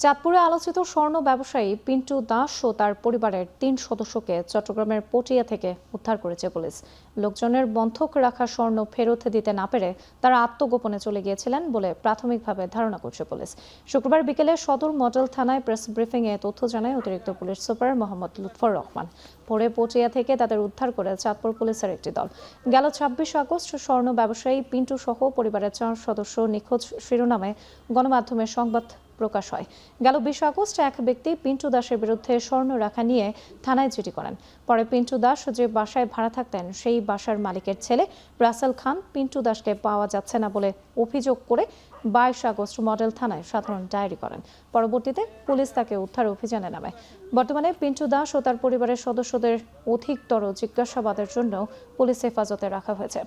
চাঁদপুরে আলোচিত স্বর্ণ ব্যবসায়ী পিন্টু দাস ও তার পরিবারের ৩ সদস্যকে চট্টগ্রামের পটিয়া থেকে উদ্ধার করেছে পুলিশ। লোকজনের বন্ধক রাখা স্বর্ণ ফেরত দিতে না পেরে তারা আত্মগোপনে চলে গিয়েছিলেন বলে প্রাথমিকভাবে ধারণা করছে পুলিশ। শুক্রবার বিকেলে সদর মডেল থানায় প্রেস ব্রিফিংয়ে তথ্য জানায় অতিরিক্ত পুলিশ সুপার মোহাম্মদ লুৎফর রহমান। পরে পটিয়া থেকে তাদের উদ্ধার করে চাঁদপুর পুলিশের একটি দল। গেল ২৬ আগস্ট স্বর্ণ ব্যবসায়ী পিন্টু সহ পরিবারের ৪ সদস্য নিখোঁজ শিরোনামে গণমাধ্যমে সংবাদ প্রকাশ হয়। গেল ২০ আগস্ট এক ব্যক্তি পিন্টু দাসের বিরুদ্ধে স্বর্ণ রাখা নিয়ে থানায় জিডি করেন। পরে পিন্টু দাস যে বাসায় ভাড়া থাকতেন সেই বাসার মালিকের ছেলে রাসেল খান পিন্টু দাসকে পাওয়া যাচ্ছে না বলে অভিযোগ করে ২২ আগস্ট মডেল থানায় সাধারণ ডায়েরি করেন। পরবর্তীতে পুলিশ তাকে উদ্ধার অভিযানে নামে। বর্তমানে পিন্টু দাস ও তার পরিবারের সদস্যদের অধিকতর জিজ্ঞাসাবাদের জন্য পুলিশ হেফাজতে রাখা হয়েছে।